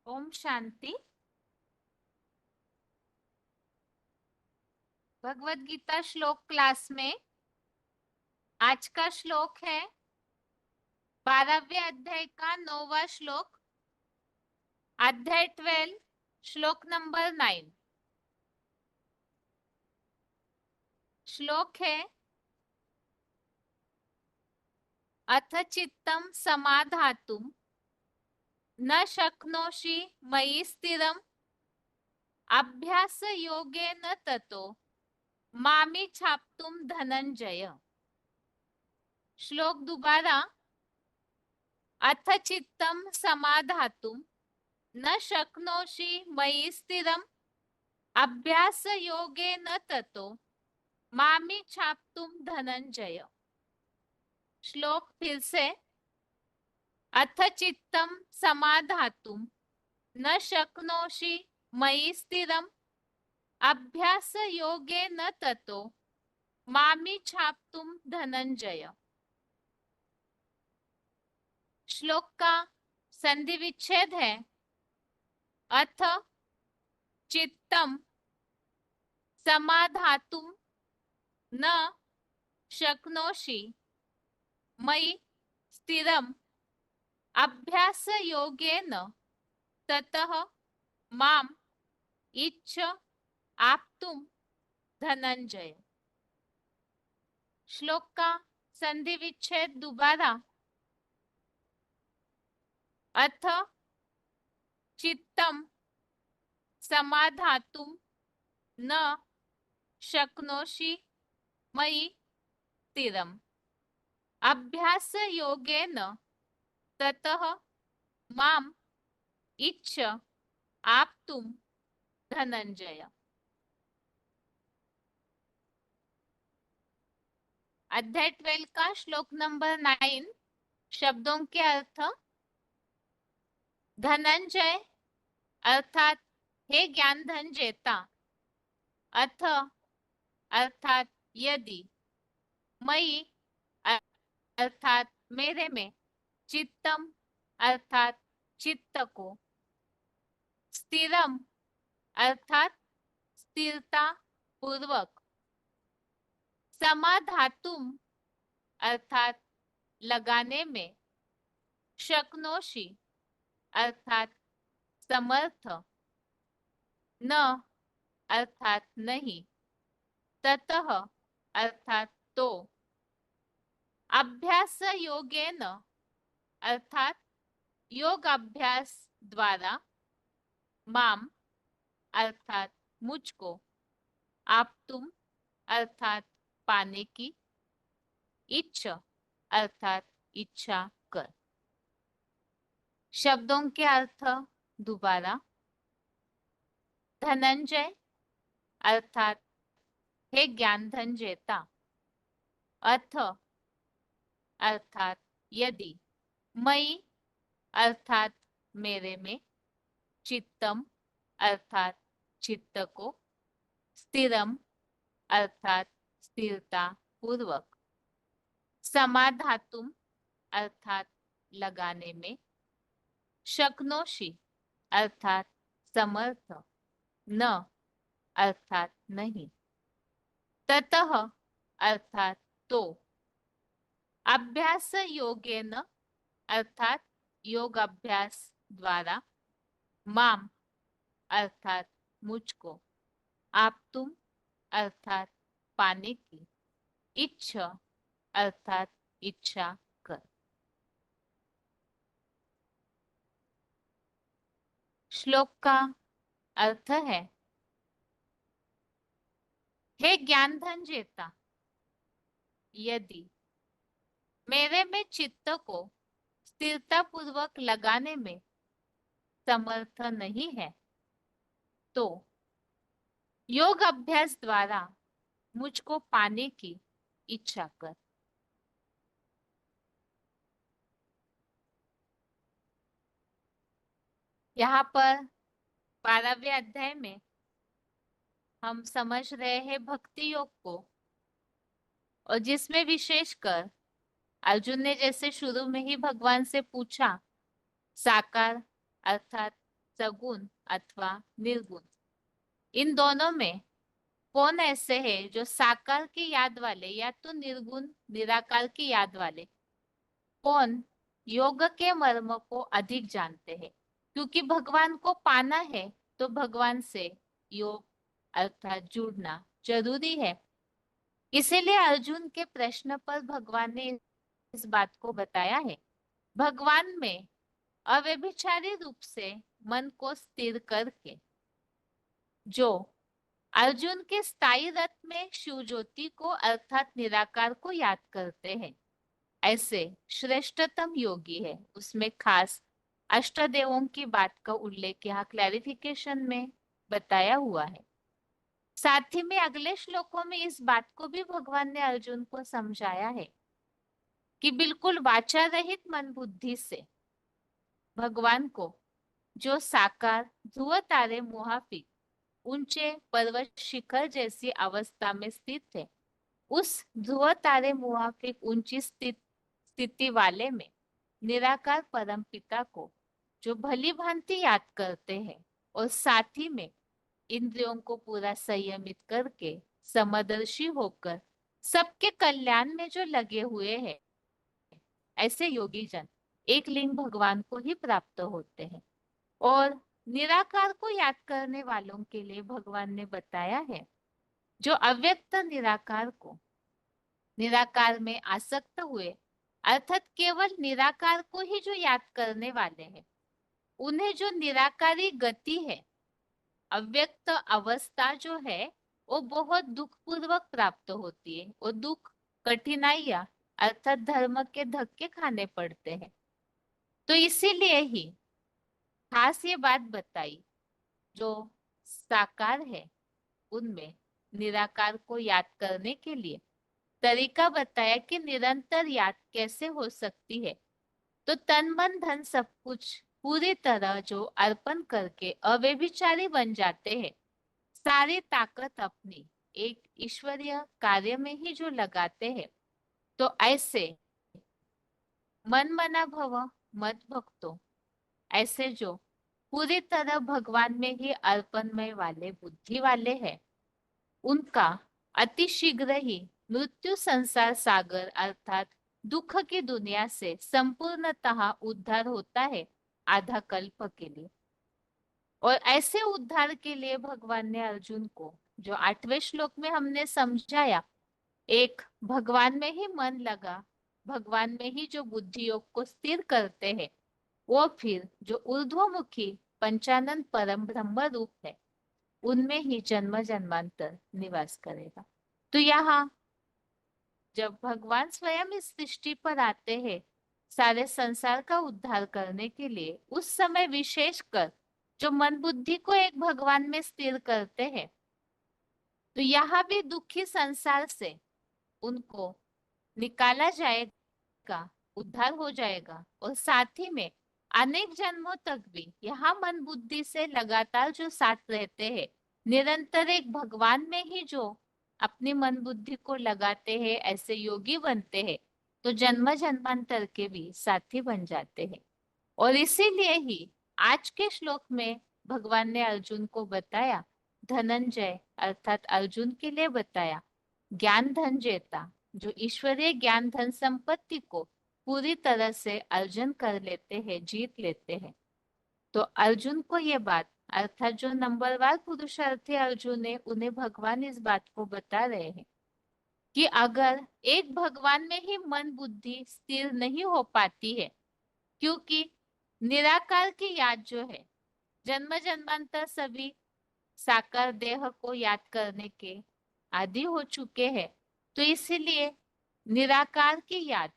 ओम शांति। भगवत गीता श्लोक क्लास में आज का श्लोक है 12वें अध्याय का 9वां श्लोक, अध्याय 12, श्लोक नंबर 9। श्लोक है अथ चित्तम समाधातुम न शक्नोषि मयि स्थिरम अभ्यास योगेन ततो मामि छाप्तुम धनंजय। श्लोक दोबारा। अथ चित्तम समाधातुम न शक्नोषि मयि स्थिरम अभ्यास योगेन ततो मामि छाप्तुम धनंजय। श्लोक फिर से। अथ चित्तम समाधातुम न शक्नोषि मयि स्थिरम अभ्यास योगेन ततो मामि छाप्तुम धनंजय। श्लोक का संधि विच्छेद है अथ चित्तम समाधातुम न शक्नोषि मयि स्थिरम अभ्यास योगेन ततः माम इच्छ आप्तुम धनंजय। श्लोक का संधि विच्छेद दोबारा। अथ चित्तम समाधातुम न शक्नोषि मयि स्थिरम अभ्यास योगेन ततः माम इच्छ आप्तुम धनंजय। अध्याय 12 का श्लोक नंबर 9, शब्दों के अर्थ। धनंजय अर्थात हे ज्ञान धन जेता, अथ अर्थात यदि, मयि अर्थात मेरे में, चित्तम अर्थात चित्त को, स्थिरम अर्थात स्थिरता पूर्वक, समाधातुम अर्थात लगाने में, शक्नोषि अर्थात समर्थ, न अर्थात नहीं, ततः अर्थात तो, अभ्यास योगेन अर्थात योग अभ्यास द्वारा, माम अर्थात मुझको, आप तुम अर्थात पाने की, इच्छ अर्थात इच्छा कर। शब्दों के अर्थ दोबारा। धनंजय अर्थात हे ज्ञान धन जेता, अथ अर्थात यदि, मयि अर्थात मेरे में, चित्तम अर्थात चित्त को, स्थिरम अर्थात स्थिरता पूर्वक, समाधातुम अर्थात लगाने में, शक्नोषि अर्थात समर्थ, न अर्थात नहीं, ततः अर्थात तो, अभ्यास योगेन अर्थात योग अभ्यास द्वारा, माम अर्थात मुझको, आप तुम अर्थात पाने की, इच्छ अर्थात इच्छा कर। श्लोक का अर्थ है हे ज्ञान धन जेता, यदि मेरे में चित्त को स्थिरता पूर्वक लगाने में समर्थ नहीं है तो योग अभ्यास द्वारा मुझको पाने की इच्छा कर। यहाँ पर 12वें अध्याय में हम समझ रहे हैं भक्ति योग को, और जिसमें विशेषकर अर्जुन ने जैसे शुरू में ही भगवान से पूछा, साकार अर्थात सगुण अथवा निर्गुण। इन दोनों में कौन ऐसे हैं जो साकार की याद वाले या तो निर्गुण निराकार की याद वाले, कौन योग के मर्म को अधिक जानते हैं? क्योंकि भगवान को पाना है तो भगवान से योग अर्थात जुड़ना जरूरी है। इसीलिए अर्जुन के प्रश्न पर भगवान ने इस बात को बताया है। भगवान में अव्यभिचारी रूप से मन को स्थिर करके जो अर्जुन के स्थायी रथ में शिव ज्योति को अर्थात निराकार को याद करते हैं, ऐसे श्रेष्ठतम योगी है। उसमें खास अष्टदेवों की बात का उल्लेख यहाँ क्लैरिफिकेशन में बताया हुआ है। साथ ही में अगले श्लोकों में इस बात को भी भगवान ने अर्जुन को समझाया है कि बिल्कुल वाचा रहित मन बुद्धि से भगवान को जो साकार ध्रुव तारे मुहाफिक ऊंचे पर्वत शिखर जैसी अवस्था में स्थित है, उस ध्रुव तारे मुहाफिक ऊंची स्थिति वाले में निराकार परम पिता को जो भली भांति याद करते हैं और साथ ही में इंद्रियों को पूरा संयमित करके समदर्शी होकर सबके कल्याण में जो लगे हुए हैं, ऐसे योगी जन एक लिंग भगवान को ही प्राप्त होते हैं। और निराकार को याद करने वालों के लिए भगवान ने बताया है, जो अव्यक्त निराकार को निराकार में आसक्त हुए अर्थात केवल निराकार को ही जो याद करने वाले हैं, उन्हें जो निराकारी गति है, अव्यक्त अवस्था जो है, वो बहुत दुख पूर्वक प्राप्त होती है। और दुख कठिनाइयां अर्थात धर्म के धक्के खाने पड़ते हैं। तो इसीलिए ही खास ये बात बताई, जो साकार है उनमें निराकार को याद करने के लिए तरीका बताया कि निरंतर याद कैसे हो सकती है। तो तन मन धन सब कुछ पूरी तरह जो अर्पण करके अव्यभिचारी बन जाते हैं, सारी ताकत अपनी एक ईश्वरीय कार्य में ही जो लगाते हैं, तो ऐसे मन मना भव मत भक्तो, ऐसे जो पूरी तरह भगवान में ही अर्पणमय वाले बुद्धि वाले हैं, उनका अति शीघ्र ही मृत्यु संसार सागर अर्थात दुख की दुनिया से संपूर्णतः उद्धार होता है आधा कल्प के लिए। और ऐसे उद्धार के लिए भगवान ने अर्जुन को जो 8वें श्लोक में हमने समझाया, एक भगवान में ही मन लगा, भगवान में ही जो बुद्धि योग को स्थिर करते हैं, वो फिर जो ऊर्ध्वमुखी पंचानन परम ब्रह्म रूप है, उनमें ही जन्म जन्मांतर निवास करेगा। तो यहाँ जब भगवान स्वयं इस सृष्टि पर आते हैं सारे संसार का उद्धार करने के लिए, उस समय विशेषकर जो मन बुद्धि को एक भगवान में स्थिर करते हैं, तो यहाँ भी दुखी संसार से उनको निकाला जाएगा, उद्धार हो जाएगा। और साथ ही में अनेक जन्मों तक भी यहाँ मन बुद्धि से लगातार जो साथ रहते हैं, निरंतर एक भगवान में ही जो अपनी मन बुद्धि को लगाते हैं, ऐसे योगी बनते हैं, तो जन्म जन्मांतर के भी साथी बन जाते हैं। और इसीलिए ही आज के श्लोक में भगवान ने अर्जुन को बताया, धनंजय अर्थात अर्जुन के लिए बताया, ज्ञान धन जेता जो ईश्वरीय ज्ञान धन संपत्ति को पूरी तरह से अर्जन कर लेते हैं, जीत लेते हैं। तो अर्जुन को ये बात अर्थात जो नंबरवार पुरुषार्थी अर्जुन है, उन्हें भगवान इस बात को बता रहे हैं कि अगर एक भगवान में ही मन बुद्धि स्थिर नहीं हो पाती है, क्योंकि निराकार की याद जो है, जन्म जन्मांतर सभी साकार देह को याद करने के आदि हो चुके हैं, तो इसीलिए निराकार की याद,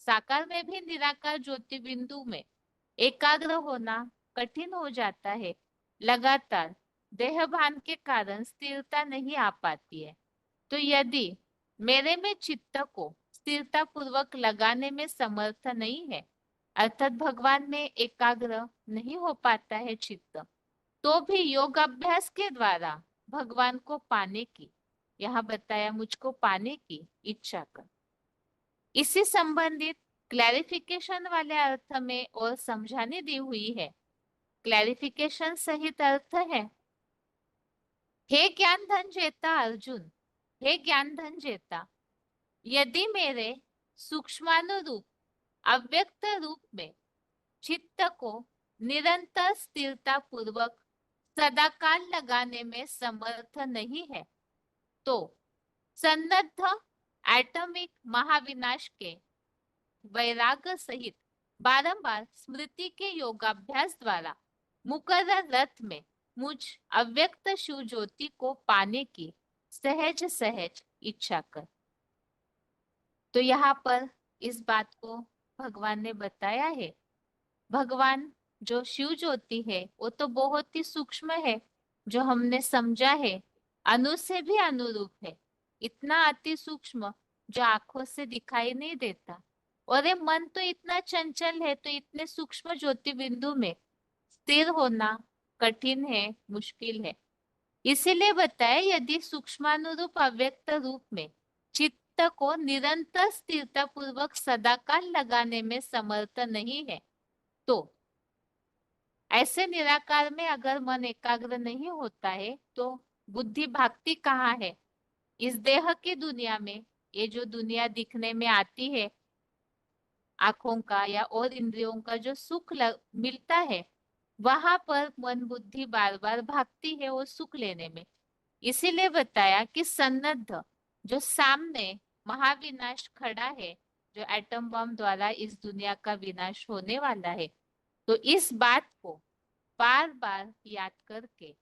साकार में भी निराकार ज्योति बिंदु में एकाग्र होना कठिन हो जाता है। लगातार देह भान के कारण स्थिरता नहीं आ पाती है। तो यदि मेरे में चित्त को स्थिरता पूर्वक लगाने में समर्थ नहीं है, अर्थात भगवान में एकाग्र नहीं हो पाता है चित्त, तो भी योग अभ्यास के द्वारा भगवान को पाने की, यहाँ बताया मुझको पाने की इच्छा कर। इसी संबंधित क्लैरिफिकेशन वाले अर्थ में और समझाने दी हुई है क्लैरिफिकेशन सहित अर्थ है, हे ज्ञान धन जेता अर्जुन, हे ज्ञान धन जेता, यदि मेरे सूक्ष्मानुरूप अव्यक्त रूप में चित्त को निरंतर स्थिरता पूर्वक सदाकाल लगाने में समर्थ नहीं है, तो सन्नद्ध एटॉमिक महाविनाश के वैराग्य सहित बारंबार स्मृति के योगाभ्यास द्वारा मुकर्रर रथ में मुझ अव्यक्त शिव ज्योति को पाने की सहज सहज इच्छा कर। तो यहाँ पर इस बात को भगवान ने बताया है। भगवान जो शिव ज्योति है वो तो बहुत ही सूक्ष्म है, जो हमने समझा है, अणु से भी अनुरूप है, इतना अति सूक्ष्म जो आंखों से दिखाई नहीं देता। और ये मन तो इतना चंचल है, तो इतने सूक्ष्म ज्योति बिंदु में स्थिर होना कठिन है, मुश्किल है। इसीलिए बताया, यदि सूक्ष्मानुरूप अव्यक्त रूप में चित्त को निरंतर स्थिरता पूर्वक सदाकाल लगाने में समर्थ नहीं है, तो ऐसे निराकार में अगर मन एकाग्र नहीं होता है तो बुद्धि भागती कहाँ है? इस देह की दुनिया में। ये जो दुनिया दिखने में आती है, आंखों का या और इंद्रियों का जो सुख मिलता है, वहां पर मन बुद्धि बार बार भागती है वो सुख लेने में। इसीलिए बताया कि सन्नद्ध, जो सामने महाविनाश खड़ा है, जो एटम बम द्वारा इस दुनिया का विनाश होने वाला है, तो इस बात को बार बार याद करके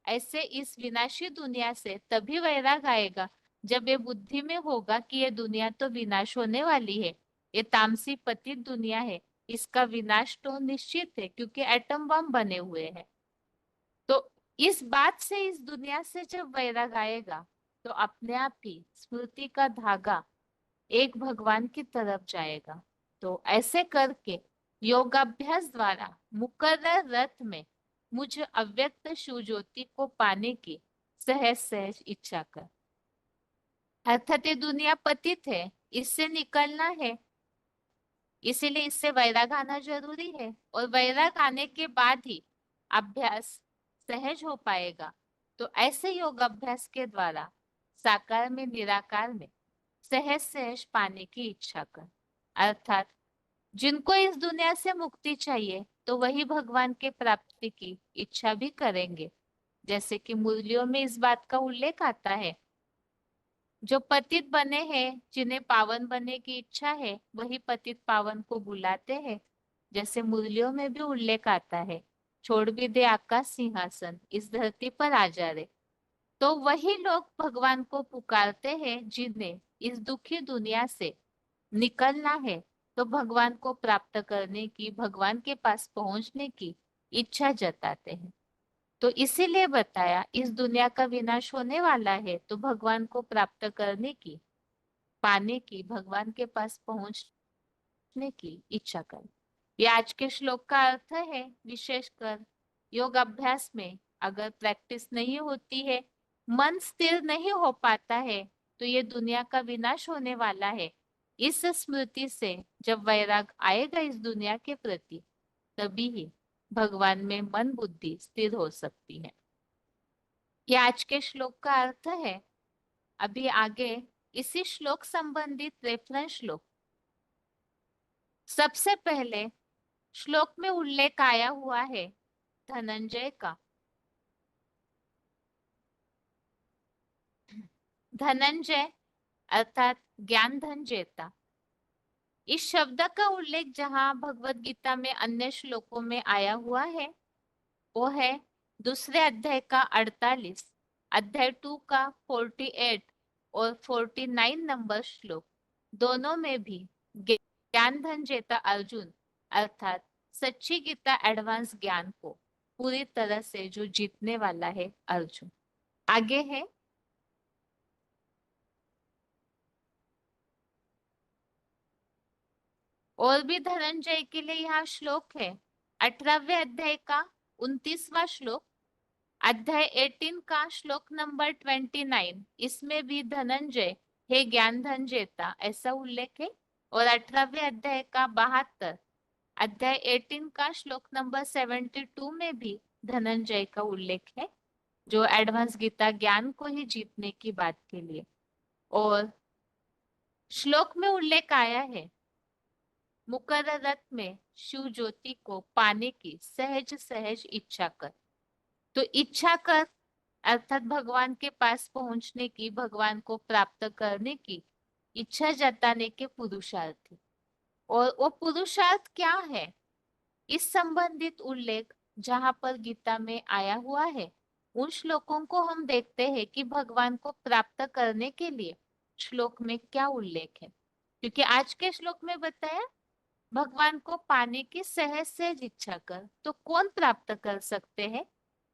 ऐसे इस विनाशी दुनिया से तभी वैराग आएगा जब ये बुद्धि में होगा कि ये दुनिया तो विनाश होने वाली है, ये तामसी पतित दुनिया है, इसका विनाश तो निश्चित है क्योंकि एटम बम बने हुए हैं। तो इस बात से, इस दुनिया से जब वैराग आएगा तो अपने आप ही स्मृति का धागा एक भगवान की तरफ जाएगा। तो ऐसे करके योगाभ्यास द्वारा मुकर्रर रथ में मुझ अव्यक्त शिव ज्योति को पाने की सहज सहज इच्छा कर। अर्थात ये दुनिया पतित है, इससे निकलना है, इसीलिए इससे वैराग आना जरूरी है। और वैराग आने के बाद ही अभ्यास सहज हो पाएगा। तो ऐसे योग अभ्यास के द्वारा साकार में निराकार में सहज सहज पाने की इच्छा कर। अर्थात जिनको इस दुनिया से मुक्ति चाहिए तो वही भगवान के प्राप्ति की इच्छा भी करेंगे। जैसे कि मुरलियों में इस बात का उल्लेख आता है, जो पतित बने हैं, जिन्हें पावन बनने की इच्छा है, वही पतित पावन को बुलाते हैं। जैसे मुरलियों में भी उल्लेख आता है, छोड़ भी दे आकाश सिंहासन, इस धरती पर आ जा रे। तो वही लोग भगवान को पुकारते हैं जिन्हें इस दुखी दुनिया से निकलना है, तो भगवान को प्राप्त करने की, भगवान के पास पहुंचने की इच्छा जताते हैं। तो इसीलिए बताया, इस दुनिया का विनाश होने वाला है, तो भगवान को प्राप्त करने की, पाने की, भगवान के पास पहुंचने की इच्छा करें। ये आज के श्लोक का अर्थ है। विशेषकर योग अभ्यास में अगर प्रैक्टिस नहीं होती है, मन स्थिर नहीं हो पाता है, तो ये दुनिया का विनाश होने वाला है, इस स्मृति से जब वैराग आएगा इस दुनिया के प्रति, तभी ही भगवान में मन बुद्धि स्थिर हो सकती है। ये आज के श्लोक का अर्थ है। अभी आगे इसी श्लोक संबंधित रेफरेंस श्लोक। सबसे पहले श्लोक में उल्लेख आया हुआ है धनंजय का। धनंजय अर्थात ज्ञान धन जेता। इस शब्द का उल्लेख जहां भगवत गीता में अन्य श्लोकों में आया हुआ है, वो है दूसरे अध्याय का 48, अध्याय 2 का 48 और 49 नंबर श्लोक। दोनों में भी ज्ञान धन जेता अर्जुन अर्थात सच्ची गीता एडवांस ज्ञान को पूरी तरह से जो जीतने वाला है अर्जुन। आगे है, और भी धनंजय के लिए यहाँ श्लोक है। 18वें अध्याय का 29वां श्लोक, अध्याय 18 का श्लोक नंबर 29, इसमें भी धनंजय हे ज्ञान धन जेता ऐसा उल्लेख है। और 18वें अध्याय का 72 अध्याय 18 का श्लोक नंबर 72 में भी धनंजय का उल्लेख है, जो एडवांस गीता ज्ञान को ही जीतने की बात के लिए। और श्लोक में उल्लेख आया है, मुकर्ररत में शिव ज्योति को पाने की सहज सहज इच्छा कर। तो इच्छा कर अर्थात भगवान के पास पहुंचने की, भगवान को प्राप्त करने की इच्छा जताने के पुरुषार्थ। और वो पुरुषार्थ क्या है, इस संबंधित उल्लेख जहां पर गीता में आया हुआ है, उन श्लोकों को हम देखते हैं कि भगवान को प्राप्त करने के लिए श्लोक में क्या उल्लेख है। क्योंकि आज के श्लोक में बताया भगवान को पाने की सहज सहज इच्छा कर, तो कौन प्राप्त कर सकते हैं,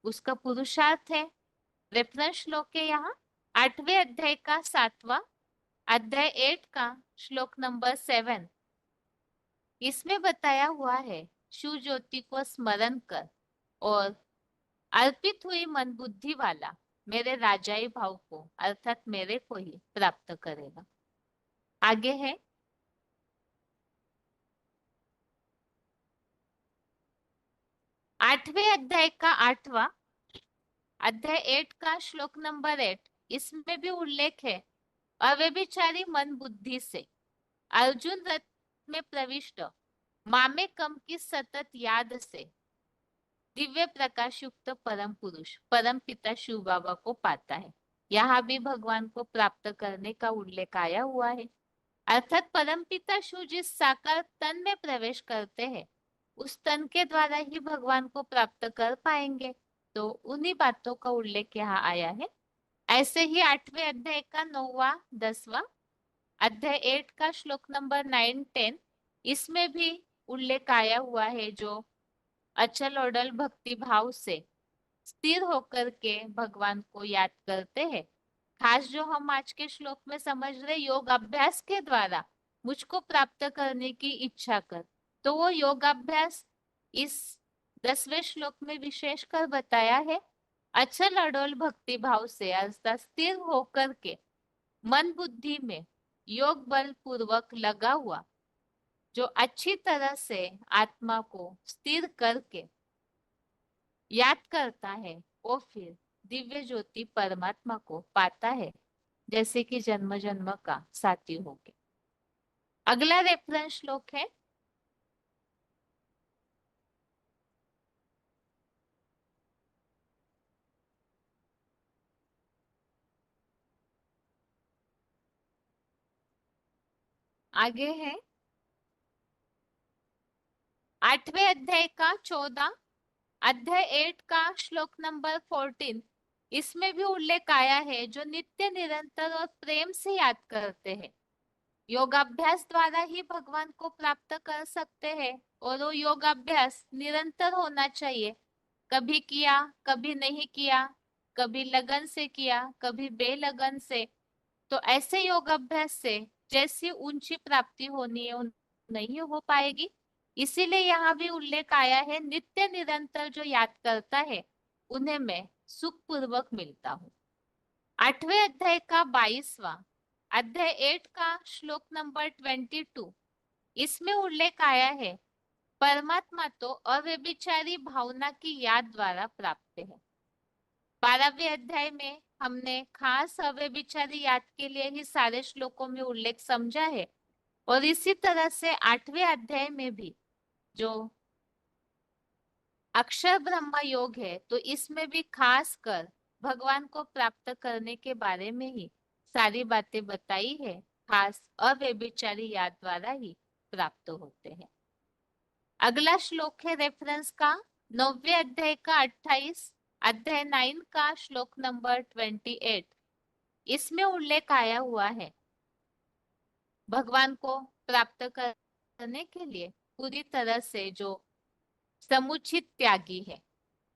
उसका पुरुषार्थ है। रेफरेंस श्लोक है यहाँ 8वें अध्याय का 7वां, अध्याय 8 का श्लोक नंबर 7। इसमें बताया हुआ है, शिव ज्योति को स्मरण कर और अर्पित हुई मन बुद्धि वाला मेरे राजाई भाव को अर्थात मेरे को ही प्राप्त करेगा। आगे है 8वें अध्याय का 8वां, अध्याय 8 का श्लोक नंबर 8। इसमें भी उल्लेख है, अव्यभिचारी मन बुद्धि से अर्जुन रथ में प्रविष्ट मामे कम की सतत याद से दिव्य प्रकाश युक्त परम पुरुष परम पिता शिव बाबा को पाता है। यहाँ भी भगवान को प्राप्त करने का उल्लेख आया हुआ है। अर्थात परम पिता शिव जिस साकार तन में प्रवेश करते हैं, उस तन के द्वारा ही भगवान को प्राप्त कर पाएंगे। तो उन्हीं बातों का उल्लेख यहाँ आया है। ऐसे ही 8वें अध्याय का 9वां 10वां, अध्याय 8 का श्लोक नंबर 9 10, इसमें भी उल्लेख आया हुआ है, जो अचल अडल भक्ति भाव से स्थिर होकर के भगवान को याद करते हैं। खास जो हम आज के श्लोक में समझ रहे, योग अभ्यास के द्वारा मुझको प्राप्त करने की इच्छा कर, तो वो योग अभ्यास इस 10वें श्लोक में विशेष कर बताया है। अचल अडोल भक्ति भाव से अर्थात स्थिर होकर के मन बुद्धि में योग बल पूर्वक लगा हुआ, जो अच्छी तरह से आत्मा को स्थिर करके याद करता है, वो फिर दिव्य ज्योति परमात्मा को पाता है, जैसे कि जन्म जन्म का साथी हो गया। अगला रेफरेंस श्लोक है आगे है 8वें अध्याय का 14, अध्याय 8 का श्लोक नंबर 14। इसमें भी उल्लेख आया है, जो नित्य निरंतर और प्रेम से याद करते हैं, योगाभ्यास द्वारा ही भगवान को प्राप्त कर सकते हैं। और वो योगाभ्यास निरंतर होना चाहिए, कभी किया कभी नहीं किया, कभी लगन से किया कभी बेलगन से। तो ऐसे योगाभ्यास से जैसी ऊंची प्राप्ति होनी है नहीं हो पाएगी। इसीलिए यहाँ भी उल्लेख आया है, नित्य निरंतर जो याद करता है उन्हें मैं सुख पूर्वक मिलता हूँ। 8वें अध्याय का 22वां, अध्याय 8 का श्लोक नंबर 22। इसमें उल्लेख आया है, परमात्मा तो अव्यभिचारी भावना की याद द्वारा प्राप्त है। 12वें अध्याय में हमने खास अव्यभिचारी याद के लिए ही सारे श्लोकों में उल्लेख समझा है। और इसी तरह से 8वें अध्याय में भी जो अक्षर ब्रह्म योग है, तो इसमें भी खास कर भगवान को प्राप्त करने के बारे में ही सारी बातें बताई है। खास अव्यभिचारी याद द्वारा ही प्राप्त होते हैं। अगला श्लोक है रेफरेंस का 9वें अध्याय का 28, अध्याय 9 का श्लोक नंबर 28। इसमें उल्लेख आया हुआ है, भगवान को प्राप्त करने के लिए पूरी तरह से जो समुचित त्यागी है,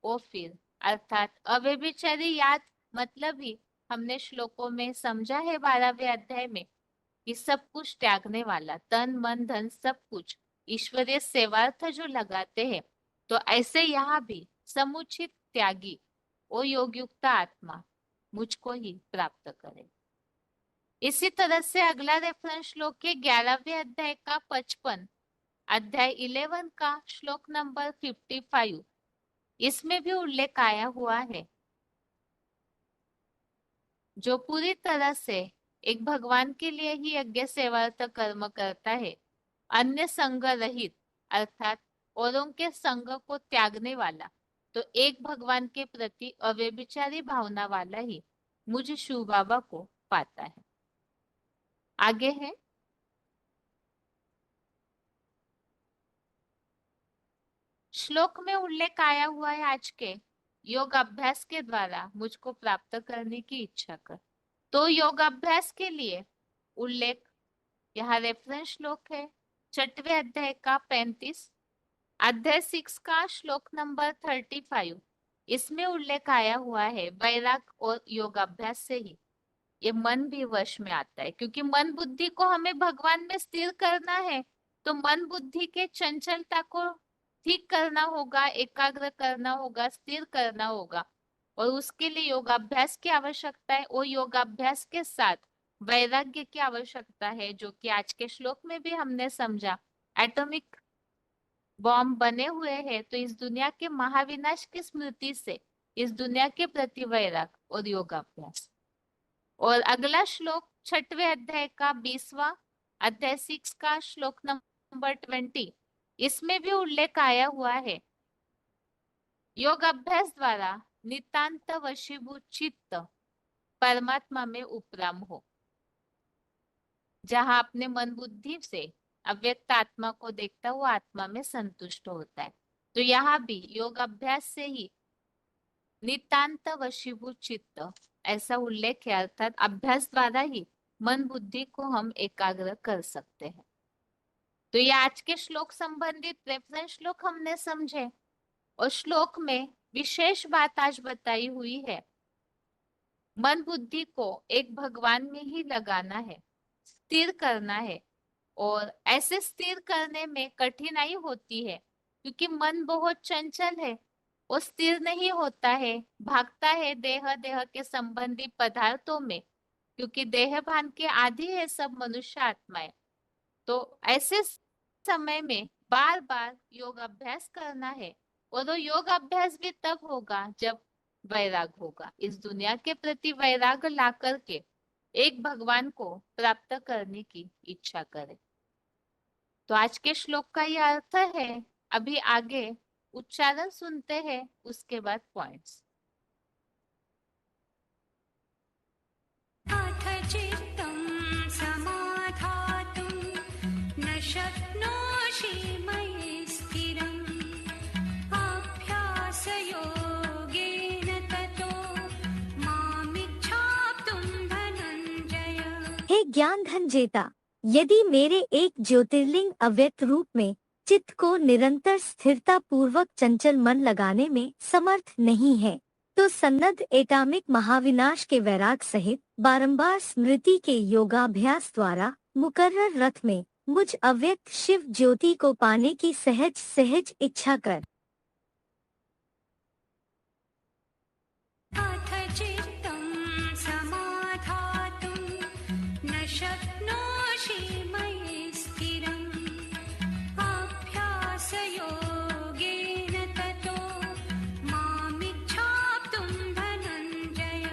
वो फिर अर्थात अव्यभिचारी याद मतलब ही हमने श्लोकों में समझा है 12वें अध्याय में, कि सब कुछ त्यागने वाला, तन मन धन सब कुछ ईश्वरीय सेवार्थ जो लगाते हैं, तो ऐसे यहाँ भी समुचित त्यागी वो योग युक्त आत्मा मुझको ही प्राप्त करे। इसी तरह से अगला रेफरेंस श्लोक है 11वें अध्याय का 55, अध्याय 11 का श्लोक नंबर 55, इसमें भी उल्लेख आया हुआ है। जो पूरी तरह से एक भगवान के लिए ही यज्ञ सेवार्थ कर्म करता है, अन्य संग रहित अर्थात औरों के संग को त्यागने वाला, तो एक भगवान के प्रति अव्यभिचारी भावना वाला ही मुझ शिव बाबा को पाता है। आगे है, श्लोक में उल्लेख आया हुआ है आज के योग अभ्यास के द्वारा मुझको प्राप्त करने की इच्छा कर। तो योग अभ्यास के लिए उल्लेख, यहाँ रेफरेंस श्लोक है 6वें अध्याय का 35, अध्याय 6 का श्लोक नंबर 35। इसमें उल्लेख आया हुआ है वैराग और योग अभ्यास से ही ये मन भी वश में आता है, क्योंकि मन बुद्धि को हमें भगवान में स्थिर करना है। तो मन बुद्धि के चंचलता को ठीक करना होगा, एकाग्र करना होगा, स्थिर करना होगा, और उसके लिए योगाभ्यास की आवश्यकता है। और योगाभ्यास के साथ वैराग्य की आवश्यकता है, जो कि आज के श्लोक में भी हमने समझा। एटॉमिक बॉम्ब बने हुए हैं, तो इस दुनिया के महाविनाश की स्मृति से इस दुनिया के प्रति वैराग और योगाभ्यास। और अगला श्लोक 6वें अध्याय का 20वां, अध्याय 6 का श्लोक नंबर 20, इसमें भी उल्लेख आया हुआ है योग अभ्यास द्वारा नितांत वशीभूत चित्त परमात्मा में उपराम हो, जहां अपने मन बुद्धि से अव्यक्त आत्मा को देखता हुआ आत्मा में संतुष्ट होता है। तो यहाँ भी योग अभ्यास से ही नितांत वशीभूत चित्त ऐसा उल्लेख है, अर्थात अभ्यास द्वारा ही मन बुद्धि को हम एकाग्र कर सकते हैं। तो ये आज के श्लोक संबंधित रेफरेंस श्लोक हमने समझे, और श्लोक में विशेष बात आज बताई हुई है, मन बुद्धि को एक भगवान में ही लगाना है, स्थिर करना है। और ऐसे स्थिर करने में कठिनाई होती है, क्योंकि मन बहुत चंचल है, वो स्थिर नहीं होता है, भागता है देह देह के संबंधी पदार्थों में, क्योंकि देह भान के आदि है सब मनुष्य आत्माएं। तो ऐसे समय में बार बार योग अभ्यास करना है, और वो योग अभ्यास भी तब होगा जब वैराग होगा, इस दुनिया के प्रति वैराग ला करके एक भगवान को प्राप्त करने की इच्छा करे। तो आज के श्लोक का ये अर्थ है। अभी आगे उच्चारण सुनते हैं, उसके बाद पॉइंट्स। अथ चित्तं समाधातुं न शक्नोषि मयि स्थिरम् अभ्यासयोगेन ततो मामिच्छाप्तुं धनञ्जय। हे ज्ञान धन जेता, यदि मेरे एक ज्योतिर्लिंग अव्यक्त रूप में चित्त को निरंतर स्थिरता पूर्वक चंचल मन लगाने में समर्थ नहीं है, तो सन्नद्ध एटामिक महाविनाश के वैराग सहित बारंबार स्मृति के योगाभ्यास द्वारा मुकर्रर रथ में मुझ अव्यक्त शिव ज्योति को पाने की सहज सहज इच्छा कर। अथ चित्तं समाधातुं न शक्नोषि मयि स्थिरम् अभ्यासयोगेन ततो मामिच्छाप्तुं धनञ्जय।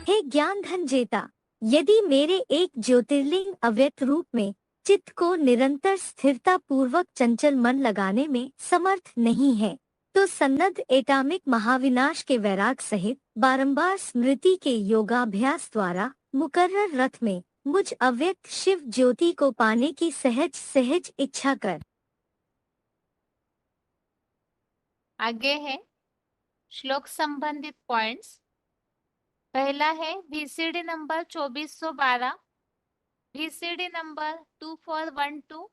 हे ज्ञान धन जेता, यदि मेरे एक ज्योतिर्लिंग अव्यक्त रूप में चित्त को निरंतर स्थिरता पूर्वक चंचल मन लगाने में समर्थ नहीं है, तो सन्नद्ध एटामिक महाविनाश के वैराग सहित बारंबार स्मृति के योगाभ्यास द्वारा मुकर्रर रथ में मुझ अव्यक्त शिव ज्योति को पाने की सहज सहज इच्छा कर। आगे है श्लोक संबंधित पॉइंट्स। पहला है VCD number 2412, VCD number 2412,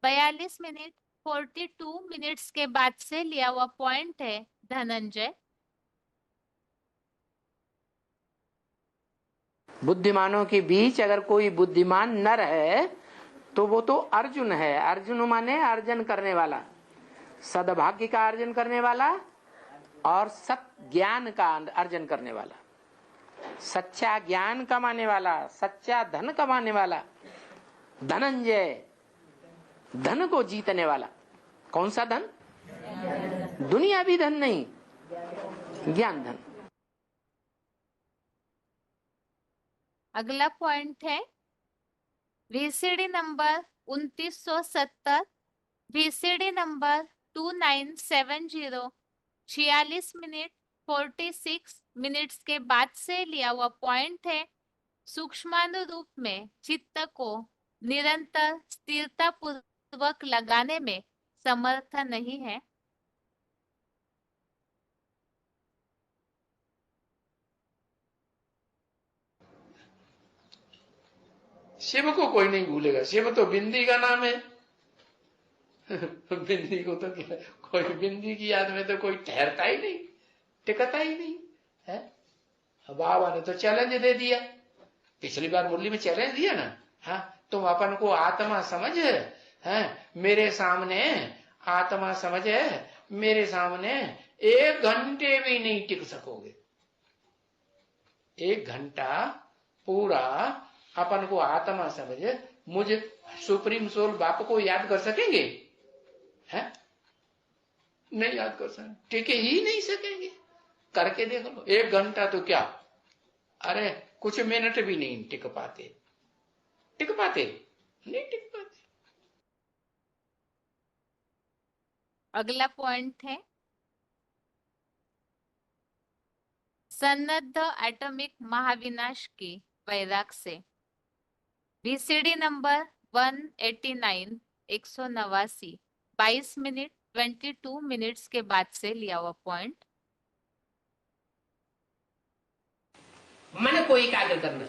42 minute 42 minutes के बाद से लिया हुआ पॉइंट है धनंजय। बुद्धिमानों के बीच अगर कोई बुद्धिमान न रहे तो वो तो अर्जुन है। अर्जुन माने अर्जन करने वाला, सद्भाग्य का अर्जन करने वाला और सत ज्ञान का अर्जन करने वाला, सच्चा ज्ञान कमाने वाला, सच्चा धन कमाने वाला। धनंजय धन को जीतने वाला। कौन सा धन? दुनियावी धन नहीं, ज्ञान धन। अगला पॉइंट है VCD number 2970, VCD number 2970 46 minute 46 minutes के बाद से लिया हुआ पॉइंट है। सूक्ष्मानुरूप में चित्त को निरंतर स्थिरता पूर्वक लगाने में समर्थ नहीं है। शिव को कोई नहीं भूलेगा, शिव तो बिंदी का नाम है। बिंदी को तो कोई, बिंदी की याद में तो कोई ठहरता ही नहीं, टिकता ही नहीं है। बाबा ने तो चैलेंज दे दिया, पिछली बार मुरली में चैलेंज दिया ना, हाँ तुम अपन को आत्मा समझ है, मेरे सामने आत्मा समझ है, मेरे सामने 1 घंटे भी नहीं टिक सकोगे। 1 घंटा पूरा अपन को आत्मा समझ, मुझ सुप्रीम सोल बाप को याद कर सकेंगे? हैं? नहीं याद कर सकेंगे, टिके ही नहीं सकेंगे। करके देख लो, 1 घंटा तो क्या, अरे कुछ मिनट भी नहीं टिक पाते, टिक पाते नहीं, टिक पाते। अगला पॉइंट है सन्नद्ध एटॉमिक महाविनाश की वैराग से, वीसीडी नंबर 189 189 22 मिनट 22 मिनट्स के बाद से लिया हुआ पॉइंट। मन को एकाग्र करना,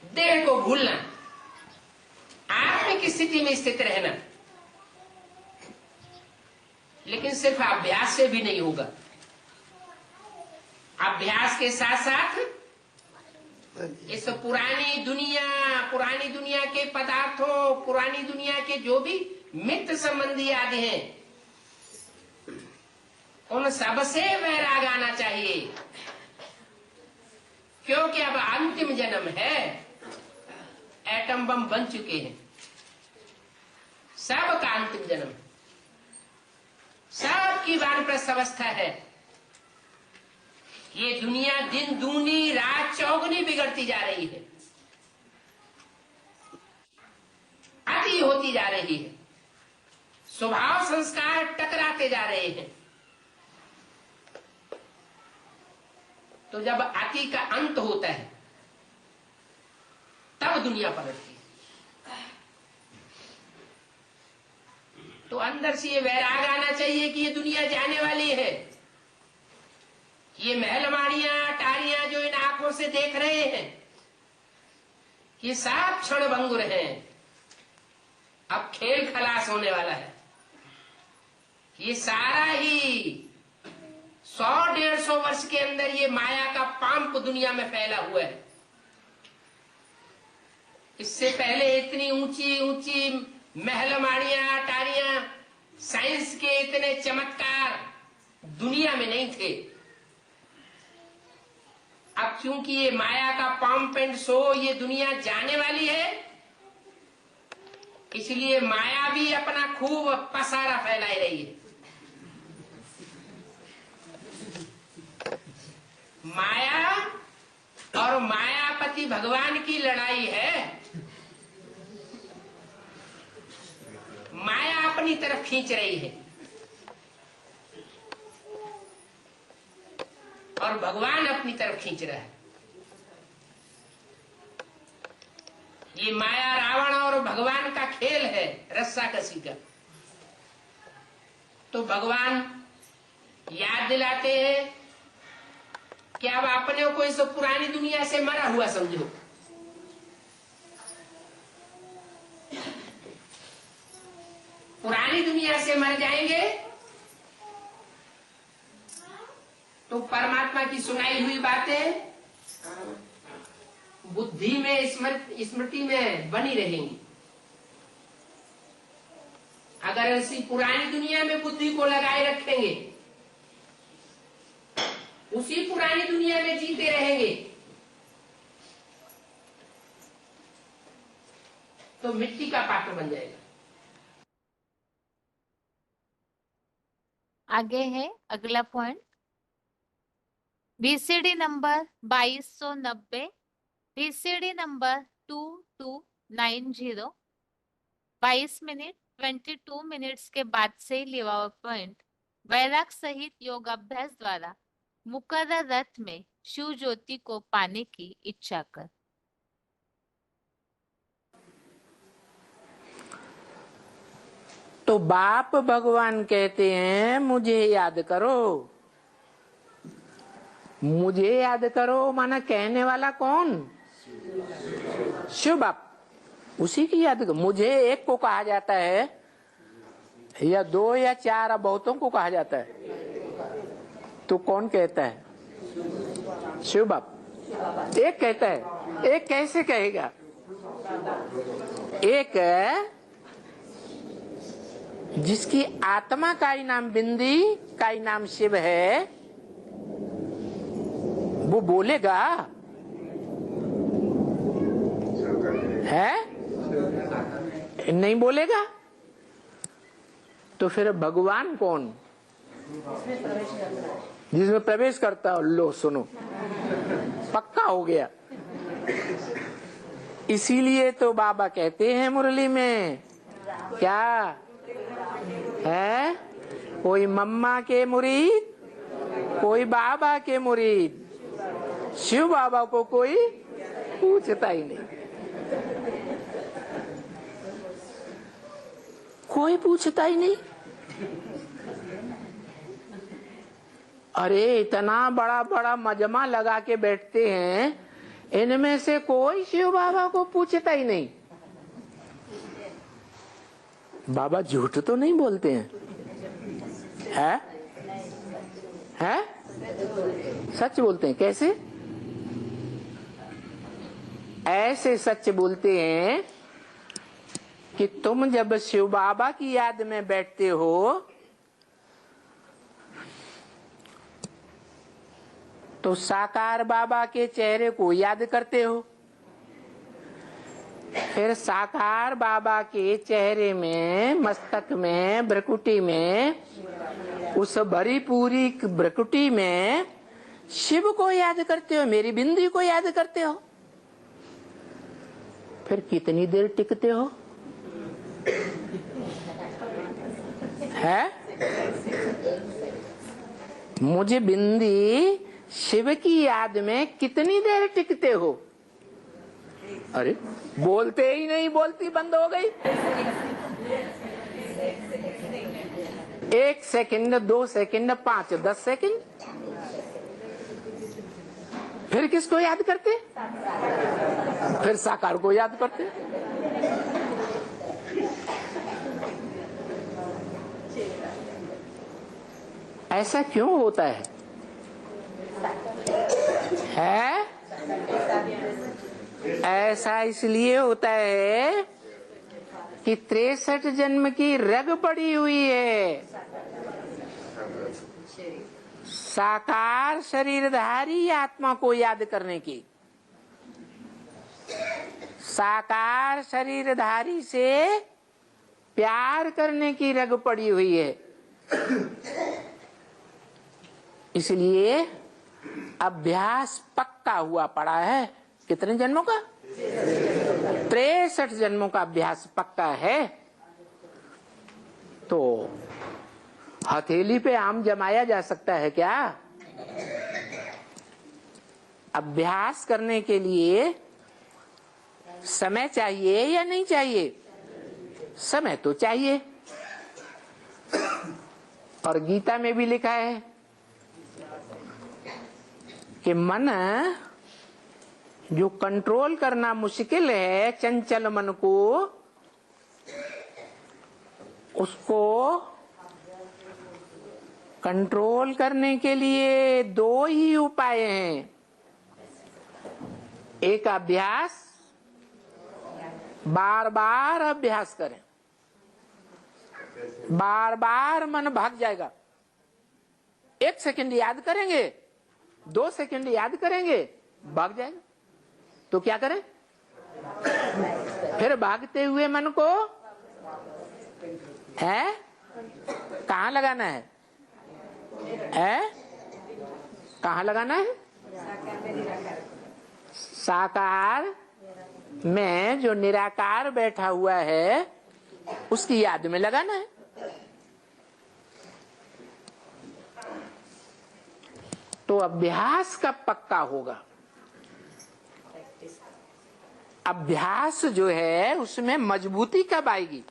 देह को भूलना, आत्मिक स्थिति में स्थित रहना। लेकिन सिर्फ अभ्यास से भी नहीं होगा, अभ्यास के साथ साथ इस पुरानी दुनिया के पदार्थों, पुरानी दुनिया के जो भी मित्र संबंधी आदि हैं, उन सबसे वैराग आना चाहिए। क्योंकि अब अंतिम जन्म है, एटम बम बन चुके हैं, सबका अंतिम जन्म, सबकी वानप्रस्थ अवस्था है। ये दुनिया दिन दूनी रात चौगुनी बिगड़ती जा रही है, अति होती जा रही है, स्वभाव संस्कार टकराते जा रहे हैं। तो जब अति का अंत होता है तब दुनिया पलटती है। तो अंदर से ये वैराग आना चाहिए कि ये दुनिया जाने वाली है। ये महलमाड़ियां अटारियां जो इन आंखों से देख रहे हैं, ये सब क्षण भंगुर हैं। अब खेल खलास होने वाला है। ये सारा ही 100-150 वर्ष के अंदर ये माया का पांप दुनिया में फैला हुआ है। इससे पहले इतनी ऊंची ऊंची महलमाड़ियां अटारियां, साइंस के इतने चमत्कार दुनिया में नहीं थे। अब क्योंकि ये माया का पंप एंड शो, ये दुनिया जाने वाली है, इसलिए माया भी अपना खूब पसारा फैलाई रही है। माया और मायापति भगवान की लड़ाई है। माया अपनी तरफ खींच रही है और भगवान अपनी तरफ खींच रहा है। ये माया रावण और भगवान का खेल है, रस्साकसी का। तो भगवान याद दिलाते हैं कि अब अपने को इस पुरानी दुनिया से मरा हुआ समझो। पुरानी दुनिया से मर जाएंगे तो परमात्मा की सुनाई हुई बातें बुद्धि में, स्मृति में बनी रहेंगी। अगर ऐसी पुरानी दुनिया में बुद्धि को लगाए रखेंगे, उसी पुरानी दुनिया में जीते रहेंगे, तो मिट्टी का पात्र बन जाएगा। आगे है अगला point, BCD number 2290, BCD number 2290, 22 minute 22 minutes के बाद से लिया हुआ पॉइंट, वैराग सहित योग अभ्यास द्वारा मुकर्रर रथ में शिव ज्योति को पाने की इच्छा कर। तो बाप भगवान कहते हैं मुझे याद करो। मुझे याद करो माना कहने वाला कौन? शिव बाप, उसी की याद करो। मुझे एक को कहा जाता है या दो या चार बहुतों को कहा जाता है, तो कौन कहता है? शिव बाप। एक कहता है, एक कैसे कहेगा? एक है जिसकी आत्मा का ही नाम बिंदी का ही नाम शिव है, वो बोलेगा है? नहीं बोलेगा। तो फिर भगवान कौन? जिसमें प्रवेश करता हो। लो सुनो, पक्का हो गया। इसीलिए तो बाबा कहते हैं मुरली में, क्या है? कोई मम्मा के मुरीद, कोई बाबा के मुरीद, शिव बाबा को कोई पूछता ही नहीं। कोई पूछता ही नहीं। अरे इतना बड़ा बड़ा मजमा लगा के बैठते हैं, इनमें से कोई शिव बाबा को पूछता ही नहीं। बाबा झूठ तो नहीं बोलते हैं? है? सच बोलते हैं। कैसे? ऐसे सच बोलते हैं कि तुम जब शिव बाबा की याद में बैठते हो तो साकार बाबा के चेहरे को याद करते हो, फिर साकार बाबा के चेहरे में, मस्तक में, भ्रकुटी में, उस भरी पूरी भ्रकुटी में शिव को याद करते हो, मेरी बिंदी को याद करते हो। फिर कितनी देर टिकते हो? है? मुझे बिंदी शिव की याद में कितनी देर टिकते हो? अरे बोलते ही नहीं, बोलती बंद हो गई। 1 सेकंड, 2 सेकंड, 5, 10 सेकंड। फिर किसको याद करते? फिर साकार को याद करते। ऐसा क्यों होता है? ऐसा इसलिए होता है कि 63 जन्म की रग पड़ी हुई है। साकार शरीरधारी आत्मा को याद करने की, साकार शरीरधारी से प्यार करने की रग पड़ी हुई है। इसलिए अभ्यास पक्का हुआ पड़ा है। कितने जन्मों का? 63 जन्मों का अभ्यास पक्का है। तो हथेली पे आम जमाया जा सकता है क्या? अभ्यास करने के लिए समय चाहिए या नहीं चाहिए? समय तो चाहिए। और गीता में भी लिखा है कि मन जो कंट्रोल करना मुश्किल है, चंचल मन को, उसको कंट्रोल करने के लिए 2 ही उपाय हैं। एक अभ्यास, बार बार अभ्यास करें, बार बार मन भाग जाएगा। 1 सेकंड याद करेंगे, 2 सेकंड याद करेंगे, भाग जाएगा। तो क्या करें? फिर भागते हुए मन को है कहाँ लगाना है? है? कहाँ लगाना है? साकार में जो निराकार बैठा हुआ है उसकी याद में लगाना है। तो अभ्यास कब पक्का होगा? अभ्यास जो है उसमें मजबूती कब आएगी?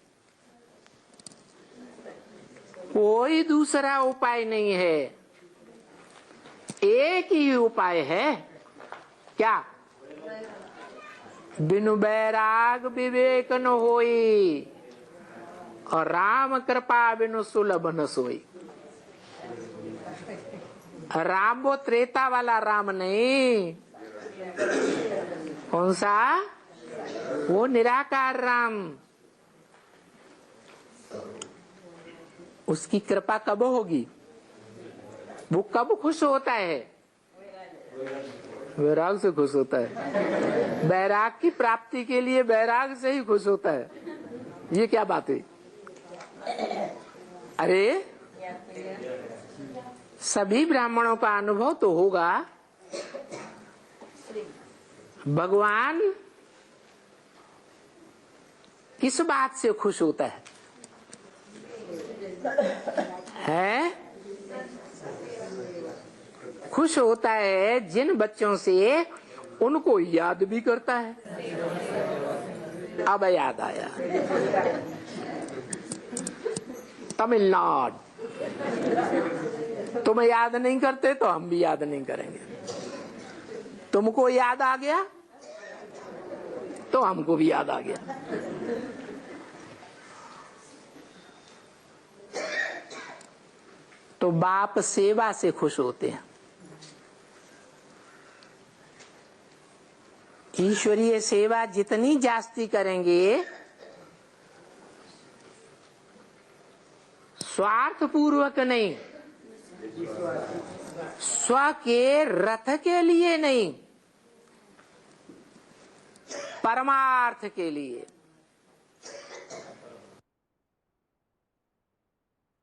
कोई दूसरा उपाय नहीं है, एक ही उपाय है। क्या? बिनु बैराग विवेक न होई, और राम कृपा बिनु सुलभ न सोई। राम वो त्रेता वाला राम नहीं। कौन सा? वो निराकार राम। उसकी कृपा कब होगी? वो कब खुश होता है? वैराग से खुश होता है। बैराग की प्राप्ति के लिए बैराग से ही खुश होता है। ये क्या बात है? अरे सभी ब्राह्मणों का अनुभव तो होगा। भगवान किस बात से खुश होता है? खुश होता है जिन बच्चों से उनको याद भी करता है। अब याद आया, तमिलनाडु। तुम याद नहीं करते तो हम भी याद नहीं करेंगे। तुमको याद आ गया तो हमको भी याद आ गया। तो बाप सेवा से खुश होते हैं। ईश्वरीय सेवा जितनी जास्ती करेंगे, स्वार्थ पूर्वक नहीं, स्व के रथ के लिए नहीं, परमार्थ के लिए।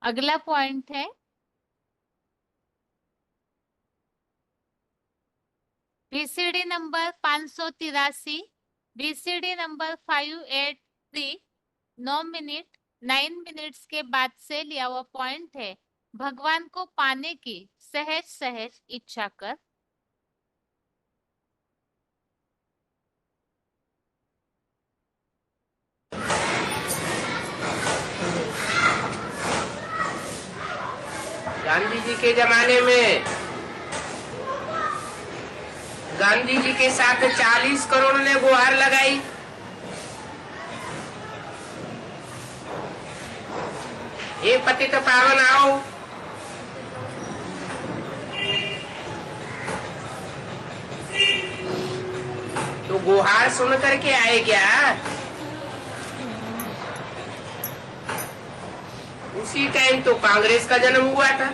अगला पॉइंट है BCD number 583, BCD number 583, 9 minutes के बाद से लिया हुआ पॉइंट है। भगवान को पाने की सहज सहज इच्छा कर। गांधी जी के जमाने में गांधी जी के साथ 40 करोड़ ने गुहार लगाई। ये पतित पावन आओ। तो गुहार सुन करके आए क्या? उसी टाइम तो कांग्रेस का जन्म हुआ था,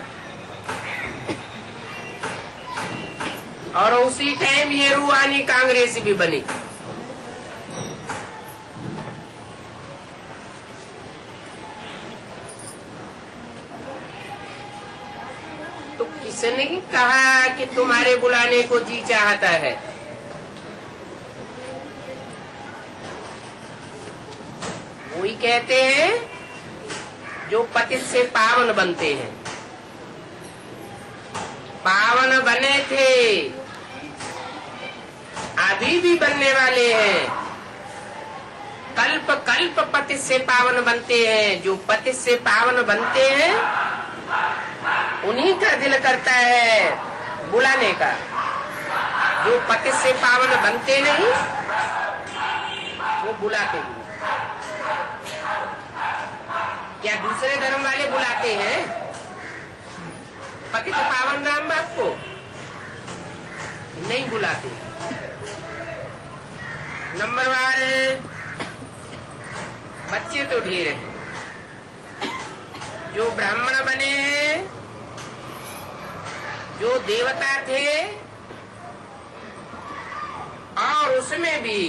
और उसी टाइम ये रूहानी कांग्रेस भी बनी। तो किसने कहा कि तुम्हारे बुलाने को जी चाहता है? वही कहते हैं जो पतित से पावन बनते हैं। पावन बने थे, अभी भी बनने वाले हैं। कल्प कल्प पति से पावन बनते हैं। जो पति से पावन बनते हैं उन्हीं का दिल करता है बुलाने का। जो पति से पावन बनते नहीं वो बुलाते नहीं। क्या दूसरे धर्म वाले बुलाते हैं पतित पावन राम बाप को? नहीं बुलाते। नंबरवार बच्चे तो ढेर हैं। जो ब्राह्मण बने हैं, जो देवता थे, और उसमें भी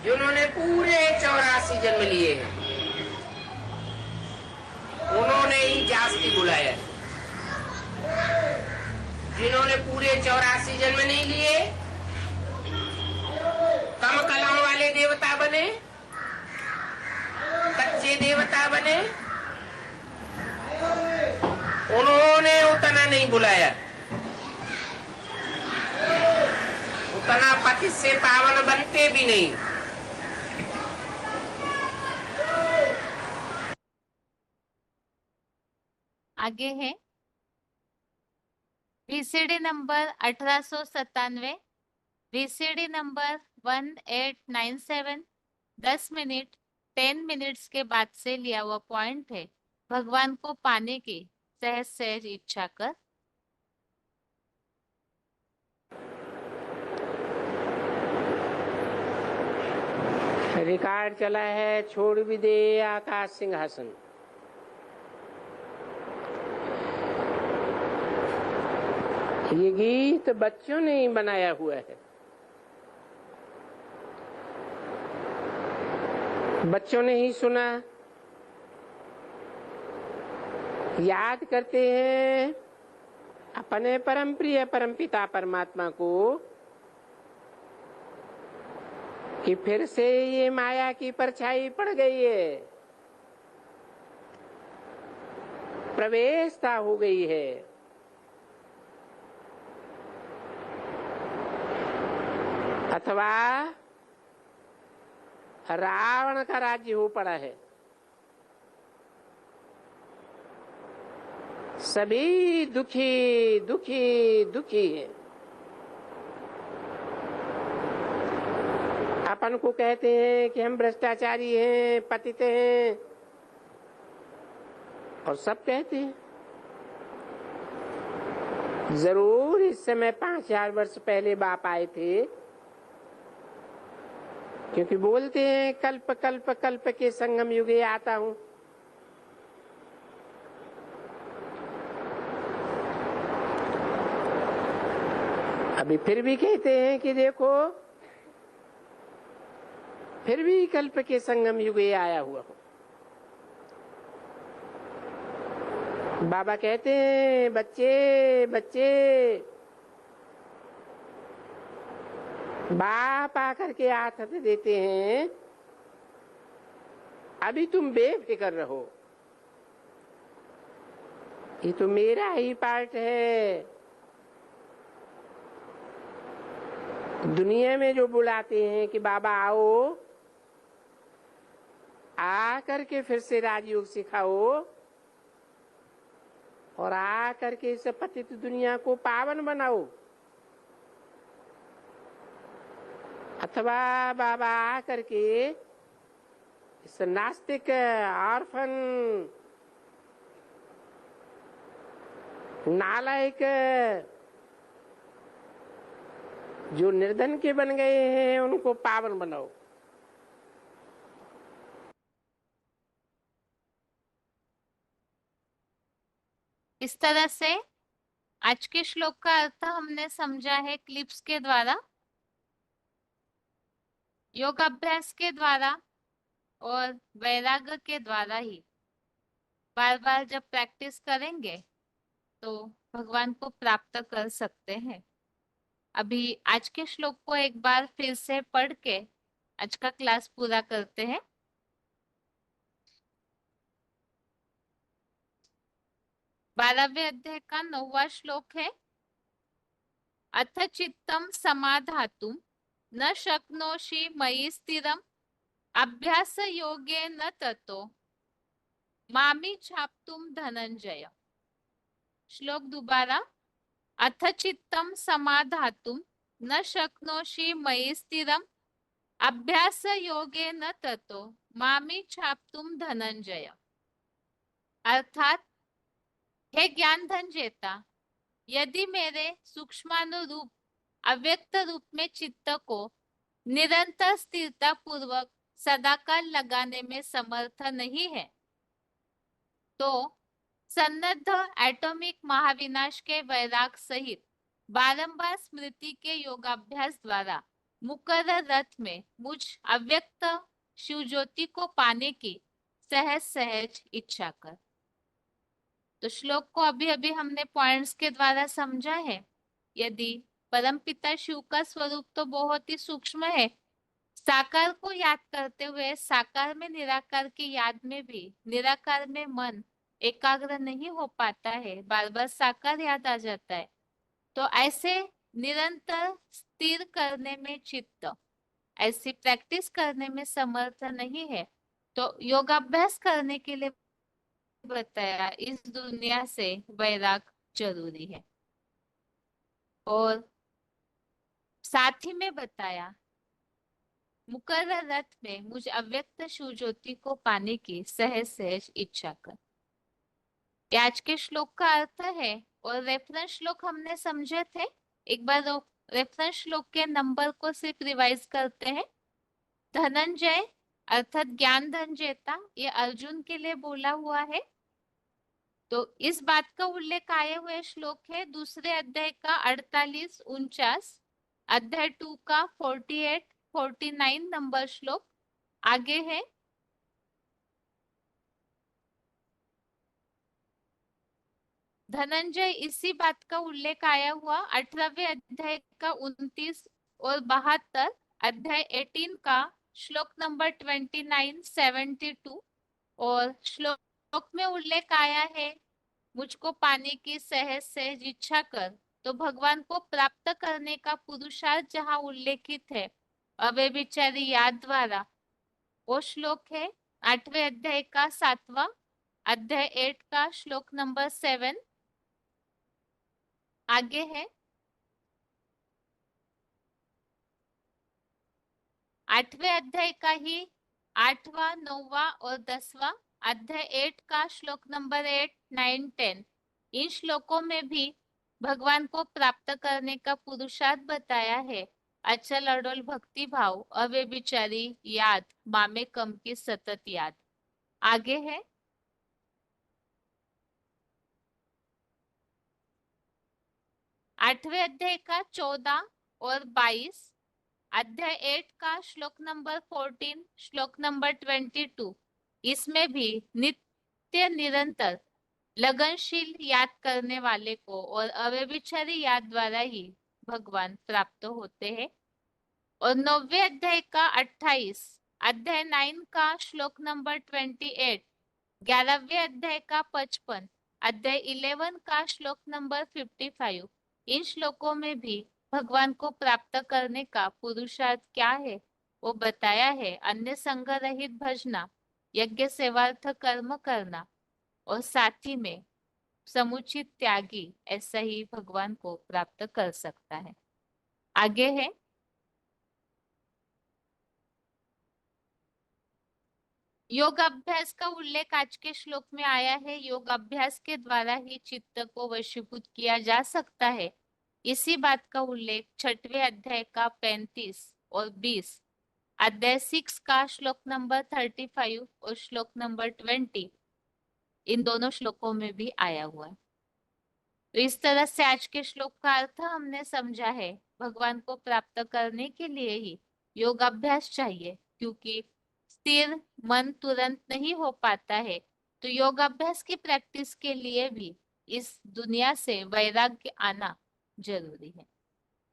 जिन्होंने पूरे 84 जन्म लिए हैं, उन्होंने ही जास्ती बुलाया। जिन्होंने पूरे 84 जन्म नहीं लिए, कम कलाओं वाले देवता बने, कच्चे देवता बने, उन्होंने उतना नहीं बुलाया, उतना पति से पावन बनते भी नहीं। आगे है VCD number 1897, VCD number 1897, 10 minute 10 minutes के बाद से लिया हुआ पॉइंट है। भगवान को पाने की सहज सहज इच्छा कर। रिकॉर्ड चला है, छोड़ भी दे आकाश सिंहासन। ये गीत बच्चों ने ही बनाया हुआ है, बच्चों ने ही सुना, याद करते हैं अपने परम प्रिय परमपिता परमात्मा को कि फिर से ये माया की परछाई पड़ गई है, प्रवेशता हो गई है। अथवा रावण का राज्य हो पड़ा है। सभी दुखी दुखी दुखी है। अपन को कहते हैं कि हम भ्रष्टाचारी हैं, पतित हैं, और सब कहते हैं। जरूर इस समय 5000 वर्ष पहले बाप आए थे, क्योंकि बोलते हैं कल्प कल्प कल्प के संगम युगे आता हूं। अभी फिर भी कहते हैं कि देखो, फिर भी कल्प के संगम युगे आया हुआ हूं। बाबा कहते हैं बच्चे बच्चे, बाप आकर के हाथ देते हैं, अभी तुम बेफिक्र रहो, ये तो मेरा ही पार्ट है। दुनिया में जो बुलाते हैं कि बाबा आओ, आकर के फिर से राजयोग सिखाओ और आकर के इस पतित दुनिया को पावन बनाओ, अथवा बाबा आकर के इस नास्तिक ऑर्फन नालायक जो निर्धन के बन गए हैं उनको पावन बनाओ। इस तरह से आज के श्लोक का अर्थ हमने समझा है क्लिप्स के द्वारा, योग अभ्यास के द्वारा और वैराग्य के द्वारा ही। बार बार जब प्रैक्टिस करेंगे तो भगवान को प्राप्त कर सकते हैं। अभी आज के श्लोक को एक बार फिर से पढ़ के आज का क्लास पूरा करते हैं। बारहवें अध्याय का 9वां श्लोक है। अथ चित्तम समाधातुम न शक्नोषि मयि स्थिरम अभ्यास योगे न ततो मामी छाप्तुम धनंजय। श्लोक दोबारा। अथ चित्तम समाधातुम न शक्नोषि मयि स्थिरम अभ्यास योगे न ततो मामी छाप्तुम धनंजय। अर्थात हे ज्ञान धन जेता, यदि मेरे सूक्ष्मानुरूप अव्यक्त रूप में चित्त को निरंतर स्थिरता पूर्वक सदाकाल लगाने में समर्थ नहीं है, तो सन्नद्ध एटॉमिक महाविनाश के वैराग सहित बारंबार स्मृति के योगाभ्यास द्वारा मुकर्रर रथ में मुझ अव्यक्त शिव ज्योति को पाने की सहज सहज इच्छा कर। तो श्लोक को अभी अभी हमने पॉइंट्स के द्वारा समझा है। यदि परमपिता शिव का स्वरूप तो बहुत ही सूक्ष्म है, साकार को याद करते हुए साकार में निराकार की याद में भी निराकार में मन एकाग्र नहीं हो पाता है, बार बार साकार याद आ जाता है, तो ऐसे निरंतर स्थिर करने में चित्त, ऐसी प्रैक्टिस करने में समर्थ नहीं है, तो योगाभ्यास करने के लिए बताया इस दुनिया से वैराग जरूरी है। और साथ ही में बताया मुकर्रर रथ में मुझ अव्यक्त शिव ज्योति को पाने की सहज सहज इच्छा कर। ये आज के श्लोक का अर्थ है और रेफरेंस श्लोक हमने समझे थे। एक बार रेफरेंस श्लोक के नंबर को सिर्फ रिवाइज करते हैं। धनंजय अर्थात ज्ञान धनजेता, ये अर्जुन के लिए बोला हुआ है। तो इस बात का उल्लेख आए हुए श्लोक है दूसरे अध्याय का 48, 49, अध्याय 2 का 48, 49 नंबर श्लोक। आगे है धनंजय, इसी बात का उल्लेख आया हुआ 18वें अध्याय का 29 और 72, अध्याय 18 का श्लोक नंबर 29, 72। और श्लोक में उल्लेख आया है मुझको पाने की सहज सहज इच्छा कर, तो भगवान को प्राप्त करने का पुरुषार्थ जहाँ उल्लेखित है अव्यभिचारी याद द्वारा, वो श्लोक है 8वें अध्याय का 7वां, अध्याय 8 का श्लोक नंबर 7। आगे है 8वें अध्याय का ही 8वां, 9वां और 10वां, अध्याय 8 का श्लोक नंबर 8, 9, 10। इन श्लोकों में भी भगवान को प्राप्त करने का पुरुषार्थ बताया है। अचल अडोल भक्ति भाव, अव्यभिचारी याद, मामे कम की सतत याद। आगे है 8वें अध्याय का 14 और 22, अध्याय 8 का श्लोक नंबर 14, श्लोक नंबर 22। इसमें भी नित्य निरंतर लगनशील याद करने वाले को और अव्यभिचारी याद द्वारा ही भगवान प्राप्त होते हैं। और 9वें अध्याय का 28, अध्याय 9 का श्लोक नंबर 28, 11वें अध्याय का 55, अध्याय 11 का श्लोक नंबर 55। इन श्लोकों में भी भगवान को प्राप्त करने का पुरुषार्थ क्या है वो बताया है। अन्य संग रहित भजना, यज्ञ सेवार्थ कर्म करना और साथ ही में समुचित त्यागी, ऐसा ही भगवान को प्राप्त कर सकता है। आगे है योग अभ्यास का उल्लेख आज के श्लोक में आया है। योग अभ्यास के द्वारा ही चित्त को वशीभूत किया जा सकता है। इसी बात का उल्लेख 6वें अध्याय का 35 और 20, अध्याय 6 का श्लोक नंबर 35 और श्लोक नंबर 20, इन दोनों श्लोकों में भी आया हुआ है। तो इस तरह से आज के श्लोक का अर्थ हमने समझा है। भगवान को प्राप्त करने के लिए ही योग अभ्यास चाहिए, क्योंकि स्थिर मन तुरंत नहीं हो पाता है। तो योग अभ्यास की प्रैक्टिस के लिए भी इस दुनिया से वैराग्य आना जरूरी है।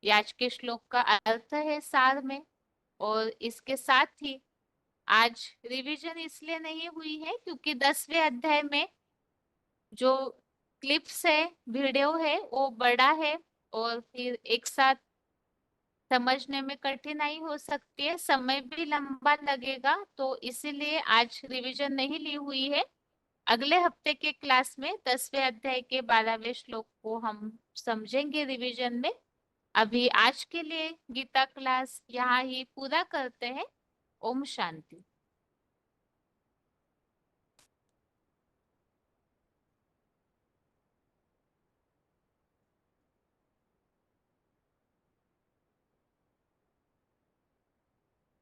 ये आज के श्लोक का अर्थ है सार में। और इसके साथ ही आज रिवीजन इसलिए नहीं हुई है क्योंकि 10वें अध्याय में जो क्लिप्स है, वीडियो है, वो बड़ा है और फिर एक साथ समझने में कठिनाई हो सकती है, समय भी लंबा लगेगा, तो इसीलिए आज रिवीजन नहीं ली हुई है। अगले हफ्ते के क्लास में 10वें अध्याय के 12वें श्लोक को हम समझेंगे रिवीजन में। अभी आज के लिए गीता क्लास यहाँ ही पूरा करते हैं। ओम शांति।